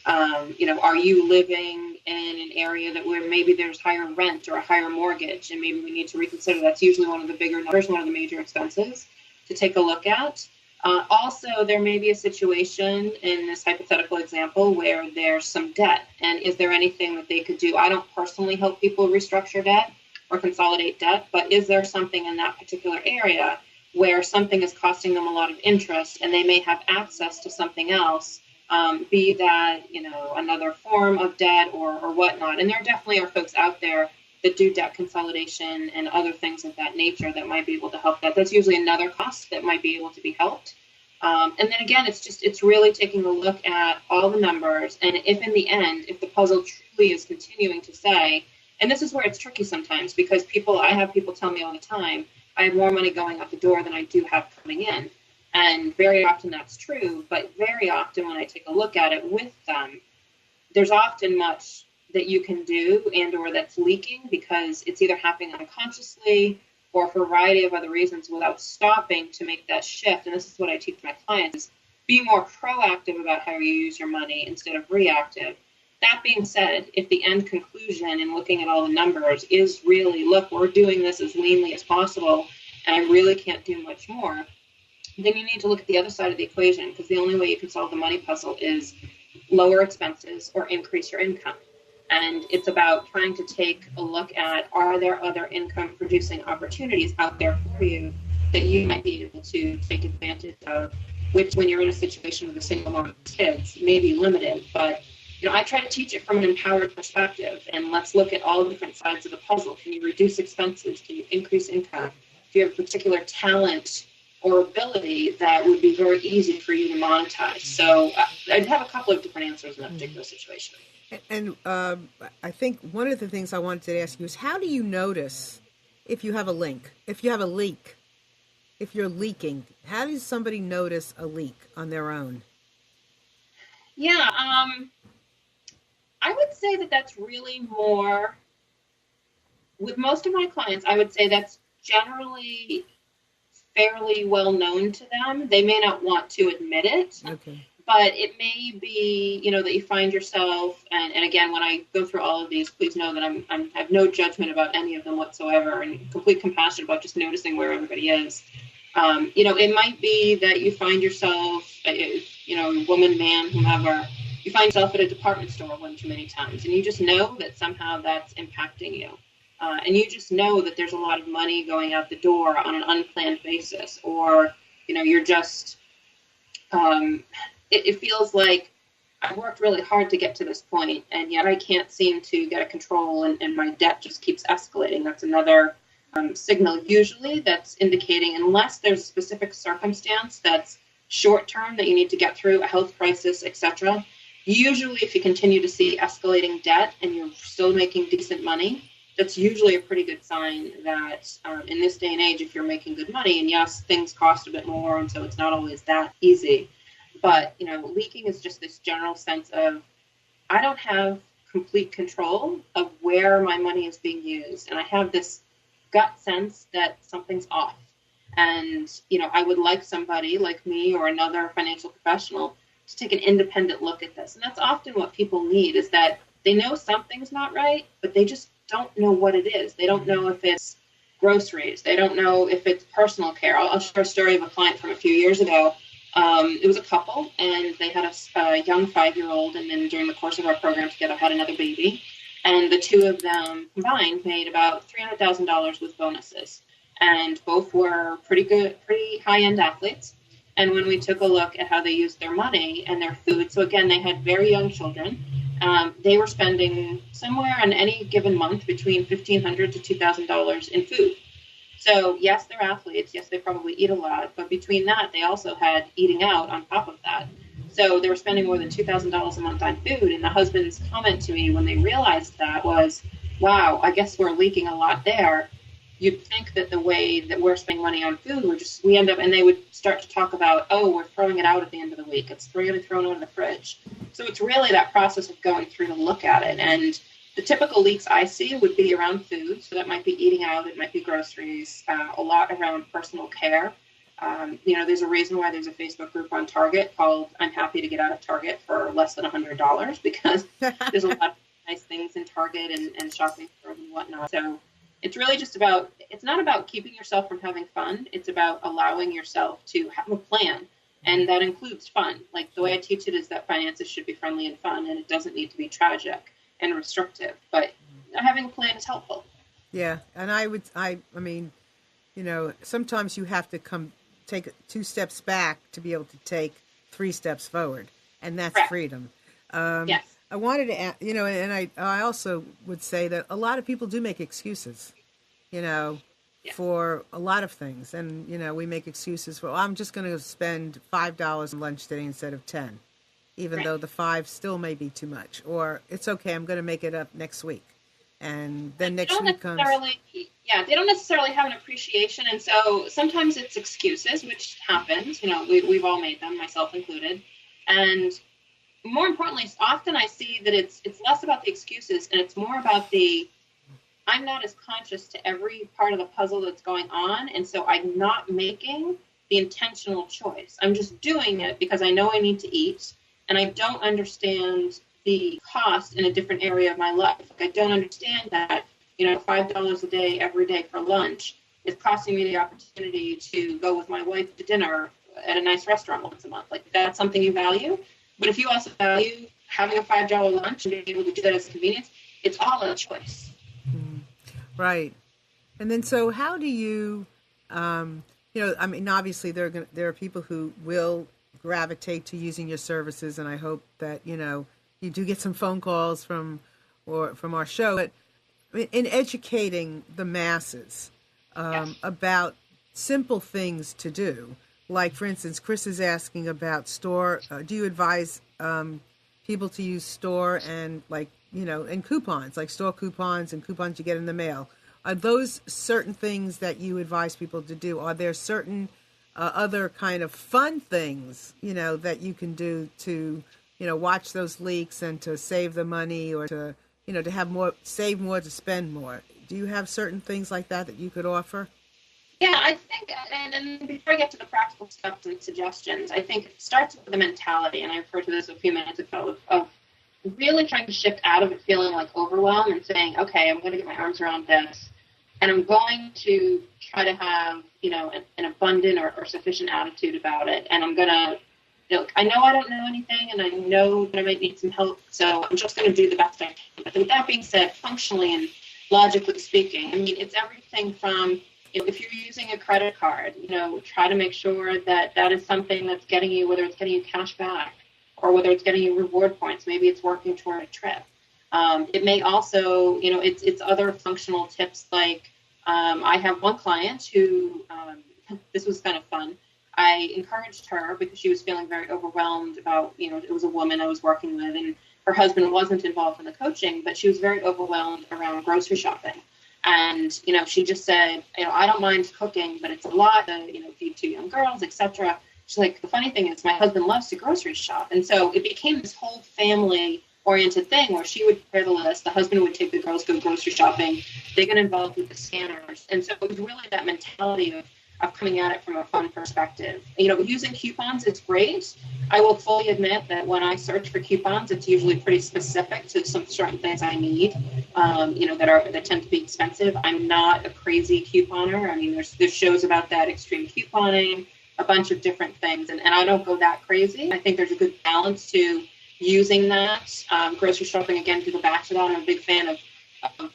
Are you living in an area where maybe there's higher rent or a higher mortgage, and maybe we need to reconsider? That's usually one of the bigger numbers, one of the major expenses to take a look at. Also, there may be a situation in this hypothetical example where there's some debt, and is there anything that they could do? I don't personally help people restructure debt or consolidate debt, but is there something in that particular area where something is costing them a lot of interest and they may have access to something else, be that, another form of debt or whatnot. And there definitely are folks out there that do debt consolidation and other things of that nature that might be able to help that. That's usually another cost that might be able to be helped. And then again, it's really taking a look at all the numbers. And if in the end, if the puzzle truly is continuing to say, and this is where it's tricky sometimes, because I have people tell me all the time, I have more money going out the door than I do have coming in. And very often that's true, but very often when I take a look at it with them, there's often much that you can do and or that's leaking because it's either happening unconsciously or for a variety of other reasons without stopping to make that shift. And this is what I teach my clients, is be more proactive about how you use your money instead of reactive. That being said, if the end conclusion in looking at all the numbers is really, look, we're doing this as leanly as possible and I really can't do much more, then you need to look at the other side of the equation, because the only way you can solve the money puzzle is lower expenses or increase your income. And it's about trying to take a look at, are there other income producing opportunities out there for you that you might be able to take advantage of, which when you're in a situation with a single mom with kids may be limited, but I try to teach it from an empowered perspective, and let's look at all the different sides of the puzzle. Can you reduce expenses? Can you increase income? Do you have a particular talent or ability that would be very easy for you to monetize? So I'd have a couple of different answers in that particular situation. And I think one of the things I wanted to ask you is, how do you notice if you have a leak? If you're leaking, how does somebody notice a leak on their own? Yeah, I would say that that's really more, with most of my clients, I would say that's generally fairly well known to them. They may not want to admit it, okay, but it may be, that you find yourself, and again, when I go through all of these, please know that I have no judgment about any of them whatsoever, and complete compassion about just noticing where everybody is. It might be that you find yourself, woman, man, whomever, you find yourself at a department store one too many times, and you just know that somehow that's impacting you. And you just know that there's a lot of money going out the door on an unplanned basis, or, you're just, it feels like I worked really hard to get to this point, and yet I can't seem to get a control, and my debt just keeps escalating. That's another signal usually that's indicating, unless there's a specific circumstance that's short-term that you need to get through, a health crisis, etc. Usually if you continue to see escalating debt and you're still making decent money, that's usually a pretty good sign that in this day and age, if you're making good money, and yes, things cost a bit more, and so it's not always that easy, but, leaking is just this general sense of, I don't have complete control of where my money is being used, and I have this gut sense that something's off. And, I would like somebody like me or another financial professional to take an independent look at this. And that's often what people need, is that they know something's not right, but they just don't know what it is. They don't know if it's groceries. They don't know if it's personal care. I'll share a story of a client from a few years ago. It was a couple, and they had a young 5-year-old, and then during the course of our program together had another baby. And the two of them combined made about $300,000 with bonuses. And both were pretty high-end athletes. And when we took a look at how they used their money and their food, so again, they had very young children. They were spending somewhere on any given month between $1,500 to $2,000 in food. So yes, they're athletes. Yes, they probably eat a lot. But between that, they also had eating out on top of that. So they were spending more than $2,000 a month on food. And the husband's comment to me when they realized that was, wow, I guess we're leaking a lot there. You'd think that the way that we're spending money on food, we end up, and they would start to talk about, oh, we're throwing it out at the end of the week. It's really thrown out of the fridge. So it's really that process of going through to look at it. And the typical leaks I see would be around food. So that might be eating out. It might be groceries, a lot around personal care. There's a reason why there's a Facebook group on Target called I'm Happy to Get Out of Target for less than $100, because there's a lot of nice things in Target and shopping stores and whatnot. So it's really just about, it's not about keeping yourself from having fun. It's about allowing yourself to have a plan. And that includes fun. Like the way I teach it is that finances should be friendly and fun, and it doesn't need to be tragic and restrictive. But having a plan is helpful. Yeah. And I mean, sometimes you have to take 2 steps back to be able to take 3 steps forward. And that's Correct. freedom. Yes. I wanted to add, and I also would say that a lot of people do make excuses, for a lot of things. And, we make excuses for, I'm just going to spend $5 on lunch today instead of 10, even though the 5 still may be too much. Or it's okay, I'm going to make it up next week. And then next week comes. Yeah, they don't necessarily have an appreciation. And so sometimes it's excuses, which happens. We've all made them, myself included. And more importantly, often I see that it's less about the excuses and it's more about I'm not as conscious to every part of the puzzle that's going on. And so I'm not making the intentional choice. I'm just doing it because I know I need to eat, and I don't understand the cost in a different area of my life. I don't understand that, $5 a day every day for lunch is costing me the opportunity to go with my wife to dinner at a nice restaurant once a month. Like, that's something you value. But if you also value having a $5 lunch and being able to do that as a convenience, it's all a choice. Right. And then, so how do you, obviously there are people who will gravitate to using your services, and I hope that, you do get some phone calls from our show, but in educating the masses about simple things to do, like for instance, Chris is asking about store. Do you advise people to use store and and coupons, like store coupons and coupons you get in the mail? Are those certain things that you advise people to do? Are there certain other kind of fun things, that you can do to, watch those leaks and to save the money, or to, to have more, save more, to spend more? Do you have certain things like that you could offer? Yeah, I think, and before I get to the practical stuff and suggestions, I think it starts with the mentality, and I referred to this a few minutes ago, of really trying to shift out of it feeling like overwhelm and saying, okay, I'm going to get my arms around this, and I'm going to try to have, an abundant or sufficient attitude about it, and I'm going to, I know I don't know anything, and I know that I might need some help, so I'm just going to do the best I can. But with that being said, functionally and logically speaking, it's everything from, if you're using a credit card, try to make sure that that is something that's getting you, whether it's getting you cash back or whether it's getting you reward points. Maybe it's working toward a trip. It may also, it's other functional tips like I have one client who, this was kind of fun. I encouraged her because she was feeling very overwhelmed about, it was a woman I was working with, and her husband wasn't involved in the coaching, but she was very overwhelmed around grocery shopping. And, she just said, I don't mind cooking, but it's a lot to, feed two young girls, etc. She's like, the funny thing is my husband loves to grocery shop. And so it became this whole family-oriented thing where she would prepare the list, the husband would take the girls go grocery shopping, they get involved with the scanners. And so it was really that mentality of coming at it from a fun perspective. Using coupons is great. I will fully admit that when I search for coupons, it's usually pretty specific to some certain things I need, that tend to be expensive. I'm not a crazy couponer. There's shows about that, extreme couponing, a bunch of different things, and I don't go that crazy. I think there's a good balance to using that. Grocery shopping, again, to go back to that, I'm a big fan of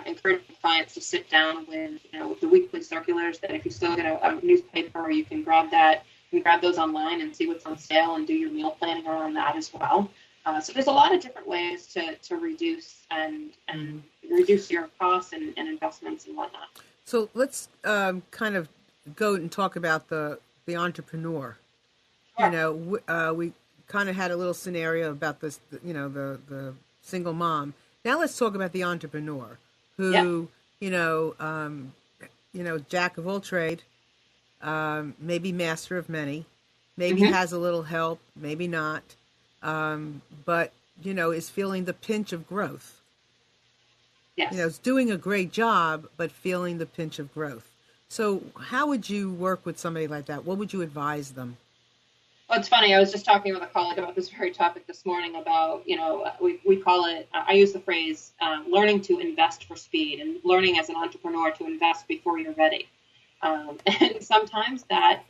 encouraging clients to sit down with, the weekly circulars, that if you still get a newspaper, you can grab that. You can grab those online and see what's on sale and do your meal planning around that as well. So there's a lot of different ways to reduce and reduce your costs and investments and whatnot. So let's kind of go and talk about the entrepreneur. Sure. We kind of had a little scenario about this, the single mom. Now let's talk about the entrepreneur who, jack of all trade, maybe master of many, maybe has a little help, maybe not, but, is feeling the pinch of growth. Yes. Is doing a great job, but feeling the pinch of growth. So how would you work with somebody like that? What would you advise them? Well, it's funny. I was just talking with a colleague about this very topic this morning about, we call it, I use the phrase, learning to invest for speed, and learning as an entrepreneur to invest before you're ready. And sometimes that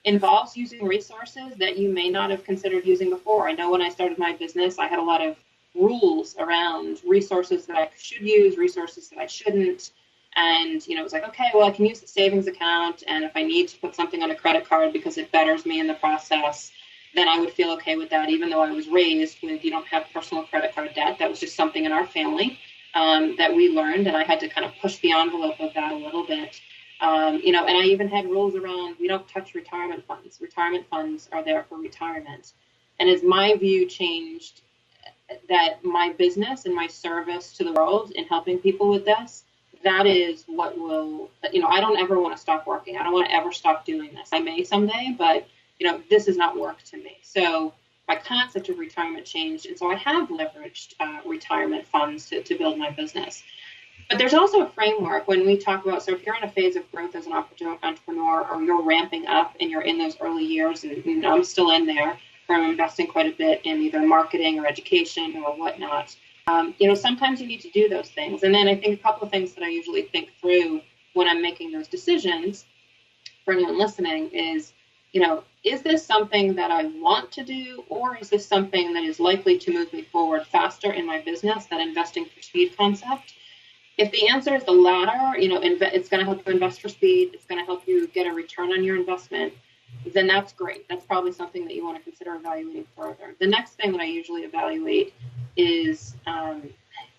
involves using resources that you may not have considered using before. I know when I started my business, I had a lot of rules around resources that I should use, resources that I shouldn't. And, it was like, okay, well, I can use the savings account. And if I need to put something on a credit card because it betters me in the process, then I would feel okay with that, even though I was raised with, you don't have personal credit card debt. That was just something in our family that we learned. And I had to kind of push the envelope of that a little bit. And I even had rules around, we don't touch retirement funds. Retirement funds are there for retirement. And as my view changed, that my business and my service to the world in helping people with this, that is what will, I don't ever want to stop working. I don't want to ever stop doing this. I may someday, but, this is not work to me. So my concept of retirement changed. And so I have leveraged retirement funds to build my business. But there's also a framework when we talk about, so if you're in a phase of growth as an entrepreneur, or you're ramping up and you're in those early years, and I'm still in there, where I'm investing quite a bit in either marketing or education or whatnot. Sometimes you need to do those things. And then I think a couple of things that I usually think through when I'm making those decisions for anyone listening is, is this something that I want to do, or is this something that is likely to move me forward faster in my business, that investing for speed concept? If the answer is the latter, it's going to help you invest for speed. It's going to help you get a return on your investment. then that's great. That's probably something that you want to consider evaluating further. The next thing that I usually evaluate is,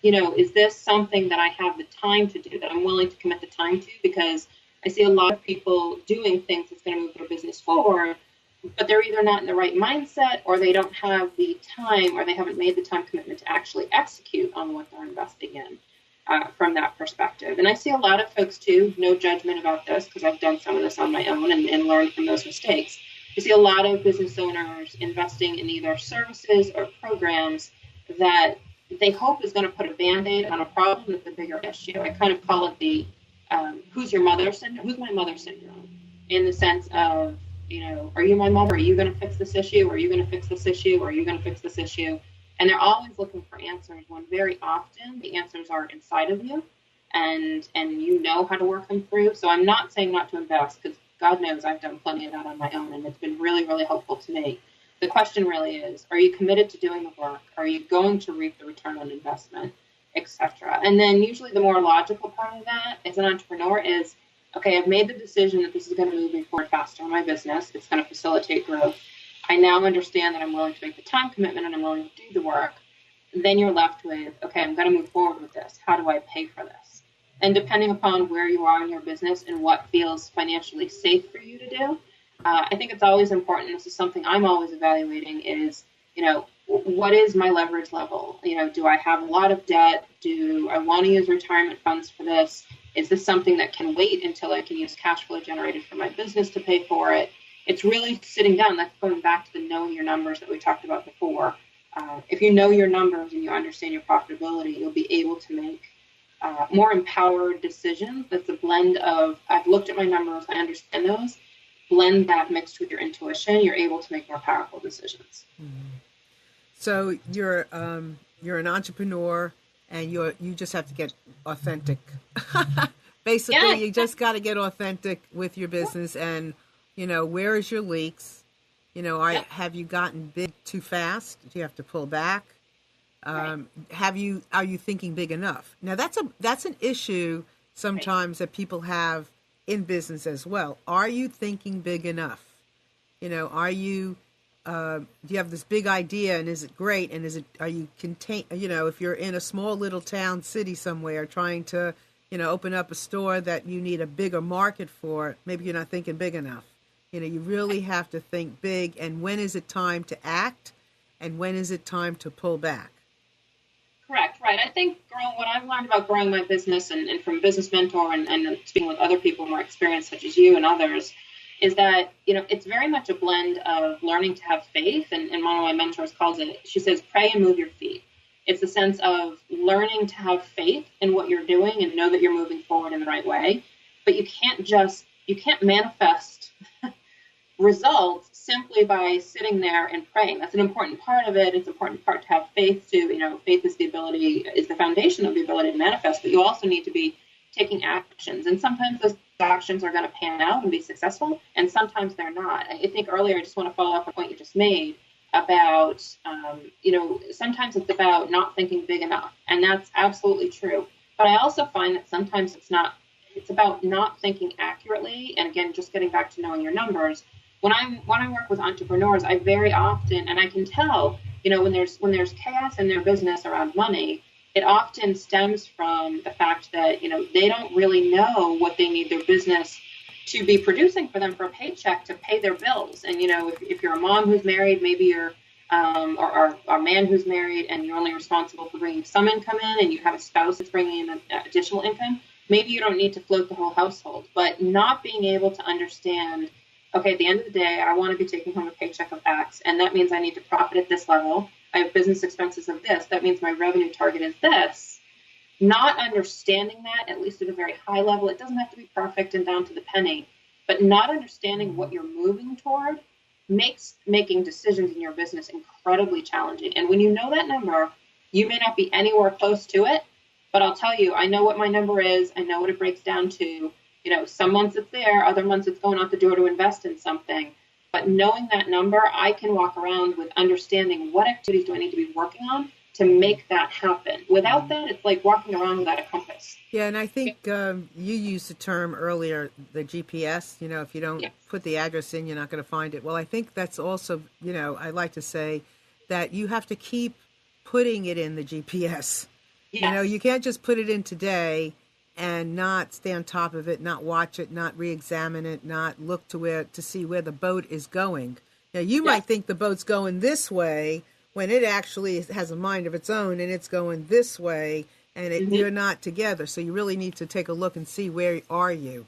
is this something that I have the time to do, that I'm willing to commit the time to? Because I see a lot of people doing things that's going to move their business forward, but they're either not in the right mindset, or they don't have the time, or they haven't made the time commitment to actually execute on what they're investing in from that perspective. And I see a lot of folks too, no judgment about this, because I've done some of this on my own and learned from those mistakes. I see a lot of business owners investing in either services or programs that they hope is going to put a Band-Aid on a problem that's a bigger issue. I kind of call it the who's your mother syndrome, who's my mother syndrome, in the sense of, are you my mother? Are you going to fix this issue? Are you going to fix this issue? Are you going to fix this issue? And they're always looking for answers, when very often the answers are inside of you, and you know how to work them through. So I'm not saying not to invest, because God knows I've done plenty of that on my own, and it's been really, really helpful to me. The question really is, are you committed to doing the work? Are you going to reap the return on investment, etc.? And then usually the more logical part of that as an entrepreneur is, okay, I've made the decision that this is going to move me forward faster in my business. It's going to facilitate growth. I now understand that I'm willing to make the time commitment and I'm willing to do the work. Then you're left with, okay, I'm going to move forward with this. How do I pay for this? And depending upon where you are in your business and what feels financially safe for you to do, I think it's always important. This is something I'm always evaluating is, what is my leverage level? Do I have a lot of debt? Do I want to use retirement funds for this? Is this something that can wait until I can use cash flow generated from my business to pay for it? It's really sitting down. That's going back to the knowing your numbers that we talked about before. If you know your numbers and you understand your profitability, you'll be able to make more empowered decisions. That's a blend of, I've looked at my numbers, I understand those. Blend that mixed with your intuition, you're able to make more powerful decisions. Mm-hmm. So you're an entrepreneur, and you just have to get authentic. Basically, You just got to get authentic with your business, and where is your leaks? Have you gotten big too fast? Do you have to pull back? Right. Are you thinking big enough? Now that's an issue sometimes that people have in business as well. Are you thinking big enough? Are you do you have this big idea, and is it great? And are you contained? If you're in a small little town, city somewhere, trying to, open up a store that you need a bigger market for, maybe you're not thinking big enough. You really have to think big. And when is it time to act? And when is it time to pull back? Correct. Right. I think what I've learned about growing my business and from Business Mentor and speaking with other people more experienced, such as you and others, is that, it's very much a blend of learning to have faith. And one of my mentors calls it, she says, pray and move your feet. It's a sense of learning to have faith in what you're doing and know that you're moving forward in the right way. But you can't manifest results simply by sitting there and praying. That's an important part of it. It's an important part to have faith too. Faith is the foundation of the ability to manifest, but you also need to be taking actions. And sometimes those actions are going to pan out and be successful, and sometimes they're not. I think earlier, I just want to follow up on a point you just made about, sometimes it's about not thinking big enough, and that's absolutely true. But I also find that sometimes it's about not thinking accurately, and again, just getting back to knowing your numbers. When I work with entrepreneurs, I very often, and I can tell, when there's chaos in their business around money, it often stems from the fact that, they don't really know what they need their business to be producing for them for a paycheck to pay their bills. And, if you're a mom who's married, maybe you're, or a man who's married and you're only responsible for bringing some income in, and you have a spouse that's bringing in additional income, maybe you don't need to float the whole household. But not being able to understand, okay, at the end of the day, I want to be taking home a paycheck of X, and that means I need to profit at this level. I have business expenses of this. That means my revenue target is this. Not understanding that, at least at a very high level, it doesn't have to be perfect and down to the penny, but not understanding what you're moving toward makes making decisions in your business incredibly challenging. And when you know that number, you may not be anywhere close to it, but I'll tell you, I know what my number is. I know what it breaks down to. Some months it's there, other months it's going out the door to invest in something. But knowing that number, I can walk around with understanding what activities do I need to be working on to make that happen. Without that, it's like walking around without a compass. Yeah, and I think you used the term earlier, the GPS. If you don't put the address in, you're not going to find it. Well, I think that's also, I like to say that you have to keep putting it in the GPS. Yes. You can't just put it in today and not stay on top of it, not watch it, not re-examine it, not look to see where the boat is going. Now, you might think the boat's going this way when it actually has a mind of its own and it's going this way, and you're not together. So you really need to take a look and see, where are you?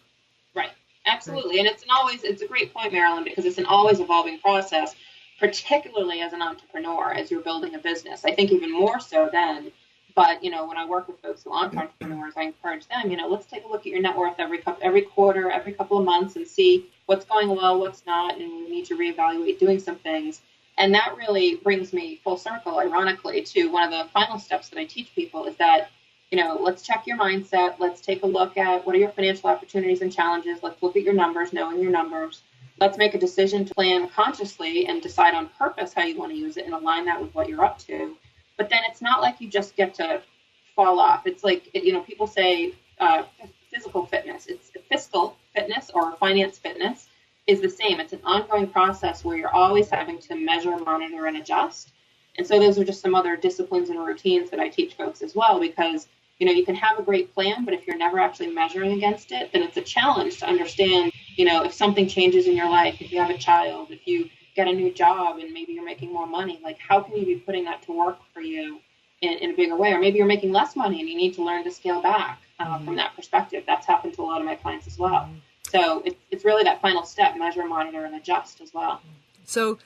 Right. Absolutely. And it's a great point, Marilyn, because it's an always evolving process, particularly as an entrepreneur, as you're building a business. I think even more so then. But, when I work with folks who aren't entrepreneurs, I encourage them, let's take a look at your net worth every quarter, every couple of months, and see what's going well, what's not, and we need to reevaluate doing some things. And that really brings me full circle, ironically, to one of the final steps that I teach people is that, let's check your mindset. Let's take a look at what are your financial opportunities and challenges. Let's look at your numbers, knowing your numbers. Let's make a decision to plan consciously and decide on purpose how you want to use it and align that with what you're up to. But then it's not like you just get to fall off. It's like, people say physical fitness. It's fiscal fitness or finance fitness is the same. It's an ongoing process where you're always having to measure, monitor, and adjust. And so those are just some other disciplines and routines that I teach folks as well, because, you can have a great plan, but if you're never actually measuring against it, then it's a challenge to understand, if something changes in your life, if you have a child, if you get a new job and maybe you're making more money, like how can you be putting that to work for you in a bigger way? Or maybe you're making less money and you need to learn to scale back from that perspective. That's happened to a lot of my clients as well. So it's really that final step, measure, monitor, and adjust as well. So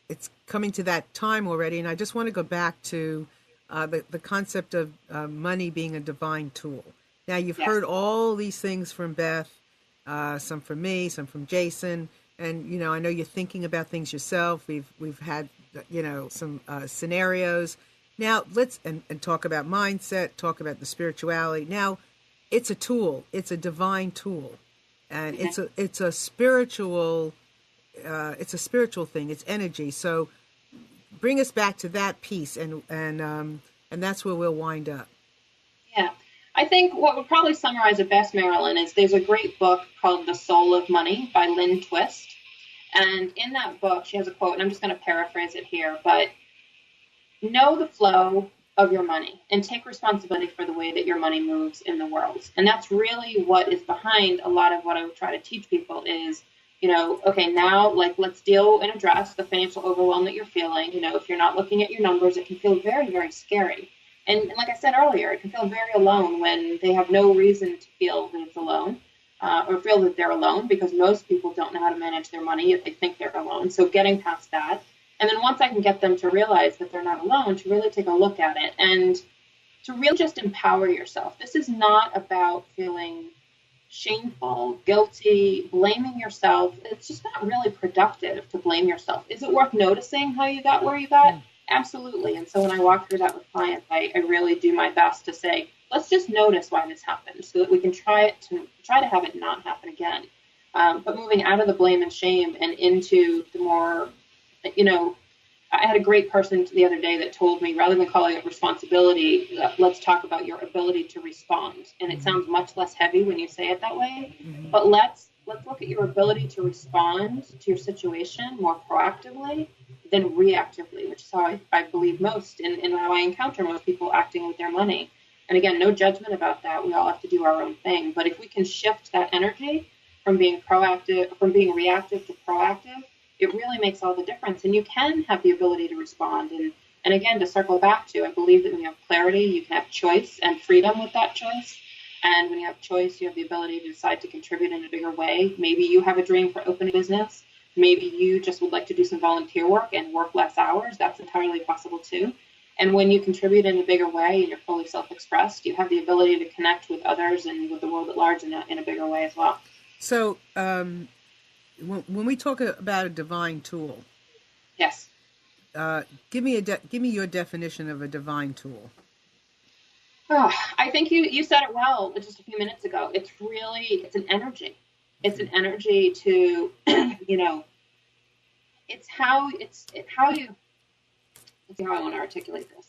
it's coming to that time already, and I just want to go back to the concept of money being a divine tool. Now, you've heard all these things from Beth, some from me, some from Jason, and, I know you're thinking about things yourself. We've had, some scenarios. Now, let's and talk about mindset, talk about the spirituality. Now, it's a tool. It's a divine tool, and it's a spiritual thing. It's energy. So, bring us back to that piece, and that's where we'll wind up. Yeah, I think what would probably summarize it best, Marilyn, is there's a great book called The Soul of Money by Lynn Twist, and in that book she has a quote, and I'm just going to paraphrase it here, but know the flow of your money and take responsibility for the way that your money moves in the world. And that's really what is behind a lot of what I would try to teach people is, okay, now let's deal and address the financial overwhelm that you're feeling. If you're not looking at your numbers, it can feel very, very scary. And like I said earlier, it can feel very alone when they have no reason to feel that it's alone or feel that they're alone, because most people don't know how to manage their money if they think they're alone. So getting past that. And then once I can get them to realize that they're not alone, to really take a look at it and to really just empower yourself. This is not about feeling shameful, guilty, blaming yourself. It's just not really productive to blame yourself. Is it worth noticing how you got where you got? Absolutely. And so when I walk through that with clients, I really do my best to say, let's just notice why this happened so that we can try to have it not happen again. But moving out of the blame and shame and into the more, I had a great person the other day that told me, rather than calling it responsibility, let's talk about your ability to respond. And it sounds much less heavy when you say it that way, but let's look at your ability to respond to your situation more proactively than reactively, which is how I believe most and how I encounter most people acting with their money. And again, no judgment about that. We all have to do our own thing. But if we can shift that energy from being reactive to proactive, it really makes all the difference. And you can have the ability to respond. And again, to circle back to, I believe that when you have clarity, you can have choice and freedom with that choice. And when you have choice, you have the ability to decide to contribute in a bigger way. Maybe you have a dream for opening a business. Maybe you just would like to do some volunteer work and work less hours. That's entirely possible too. And when you contribute in a bigger way and you're fully self-expressed, you have the ability to connect with others and with the world at large in a bigger way as well. So when we talk about a divine tool, yes, give me your definition of a divine tool. Oh, I think you said it well just a few minutes ago. It's an energy. It's an energy to, it's how you, let's see how I want to articulate this.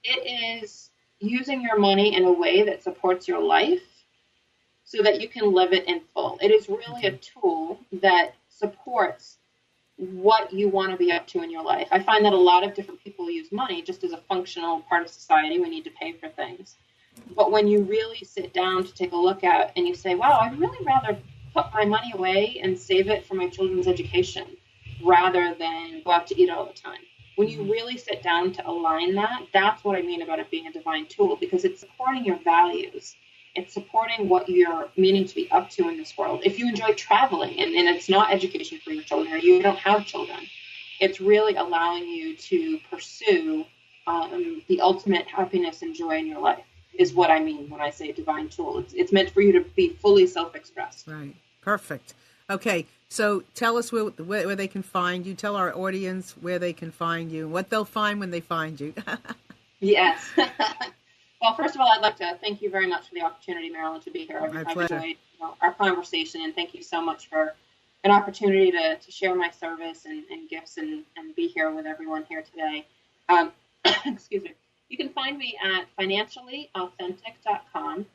It is using your money in a way that supports your life so that you can live it in full. It is really a tool that supports what you want to be up to in your life. I find that a lot of different people use money just as a functional part of society. We need to pay for things. But when you really sit down to take a look at and you say, wow, I'd really rather put my money away and save it for my children's education rather than go out to eat all the time. When you really sit down to align that, that's what I mean about it being a divine tool, because it's supporting your values. It's supporting what you're meaning to be up to in this world. If you enjoy traveling and it's not education for your children or you don't have children, it's really allowing you to pursue the ultimate happiness and joy in your life is what I mean when I say divine tool. It's meant for you to be fully self-expressed. Right. Perfect. Okay. So tell us where they can find you. Tell our audience where they can find you, what they'll find when they find you. Yes. Well, first of all, I'd like to thank you very much for the opportunity, Marilyn, to be here. My I've pleasure. enjoyed our conversation, and thank you so much for an opportunity to share my service and gifts and be here with everyone here today. Excuse me. You can find me at financiallyauthentic.com.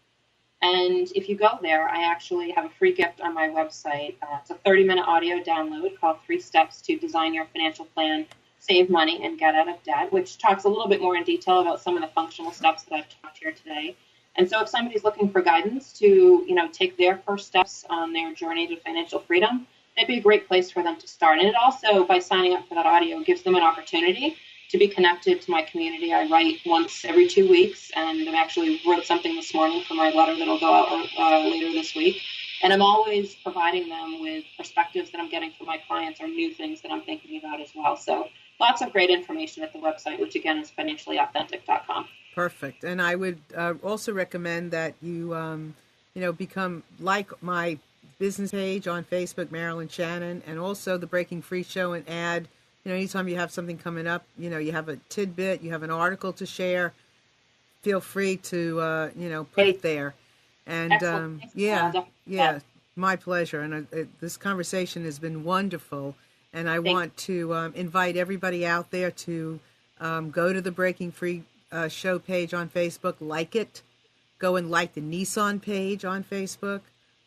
And if you go there, I actually have a free gift on my website. It's a 30-minute audio download called 3 Steps to Design Your Financial Plan, Save Money, and Get Out of Debt, which talks a little bit more in detail about some of the functional steps that I've talked here today. And so if somebody's looking for guidance to, take their first steps on their journey to financial freedom, that'd be a great place for them to start. And it also, by signing up for that audio, gives them an opportunity to be connected to my community. I write once every 2 weeks, and I actually wrote something this morning for my letter that'll go out later this week. And I'm always providing them with perspectives that I'm getting from my clients or new things that I'm thinking about as well. So lots of great information at the website, which again is financiallyauthentic.com. Perfect. And I would also recommend that you, become like my business page on Facebook, Marilyn Shannon, and also the Breaking Free Show, and add, anytime you have something coming up, you have a tidbit, you have an article to share, feel free to, put it there. And yeah, my pleasure. And this conversation has been wonderful. And I want to invite everybody out there to go to the Breaking Free Show page on Facebook, like it. Go and like the Nissan page on Facebook.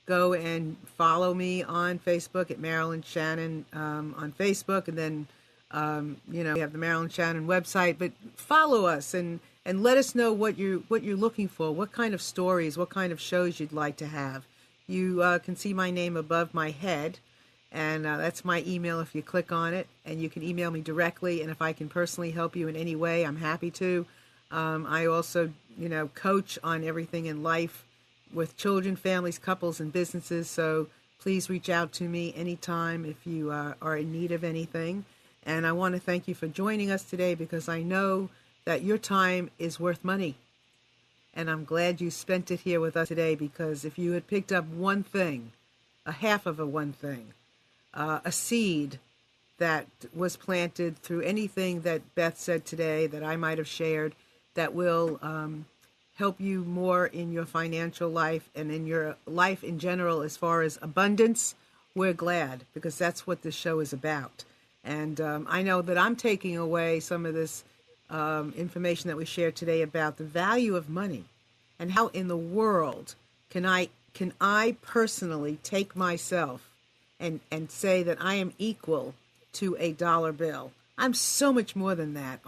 Go and follow me on Facebook at Marilyn Shannon on Facebook. And then, we have the Marilyn Shannon website. But follow us and let us know what you're looking for, what kind of stories, what kind of shows you'd like to have. You can see my name above my head. And that's my email if you click on it. And you can email me directly. And if I can personally help you in any way, I'm happy to. I also, coach on everything in life with children, families, couples, and businesses. So please reach out to me anytime if you are in need of anything. And I want to thank you for joining us today, because I know that your time is worth money. And I'm glad you spent it here with us today, because if you had picked up one thing, a half of one thing, a seed that was planted through anything that Beth said today that I might have shared, that will help you more in your financial life and in your life in general as far as abundance, we're glad, because that's what this show is about. And I know that I'm taking away some of this information that we shared today about the value of money and how in the world can I personally take myself and say that I am equal to a dollar bill. I'm so much more than that.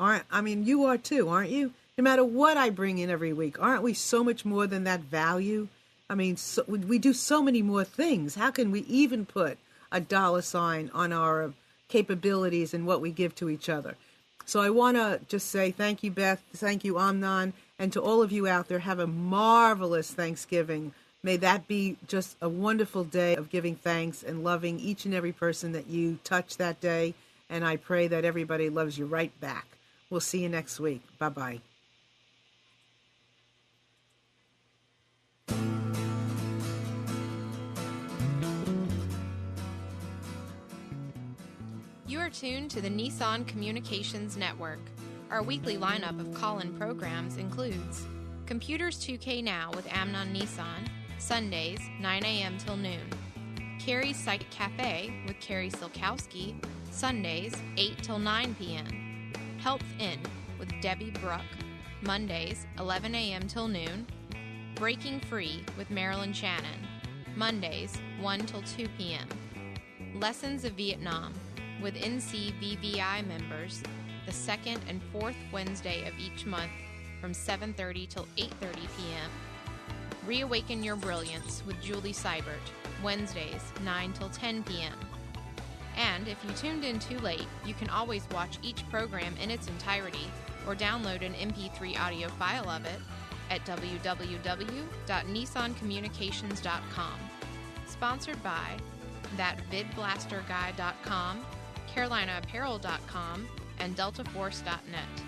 You are too, aren't you? No matter what I bring in every week, aren't we so much more than that value? We do so many more things. How can we even put a dollar sign on our capabilities and what we give to each other? So I want to just say thank you, Beth. Thank you, Amnon. And to all of you out there, have a marvelous Thanksgiving. May that be just a wonderful day of giving thanks and loving each and every person that you touch that day. And I pray that everybody loves you right back. We'll see you next week. Bye-bye. You are tuned to the Nissan Communications Network. Our weekly lineup of call-in programs includes Computers 2K Now with Amnon Nissan, Sundays, 9 a.m. till noon. Carrie's Psychic Cafe with Carrie Silkowski, Sundays, 8 till 9 p.m. Health In with Debbie Bruck, Mondays, 11 a.m. till noon. Breaking Free with Marilyn Shannon, Mondays, 1 till 2 p.m. Lessons of Vietnam with NCVVI members, the second and fourth Wednesday of each month from 7:30 till 8:30 p.m. Reawaken Your Brilliance with Julie Seibert, Wednesdays, 9 till 10 p.m. And if you tuned in too late, you can always watch each program in its entirety or download an MP3 audio file of it at www.nissancommunications.com. Sponsored by thatvidblasterguy.com, carolinaapparel.com, and deltaforce.net.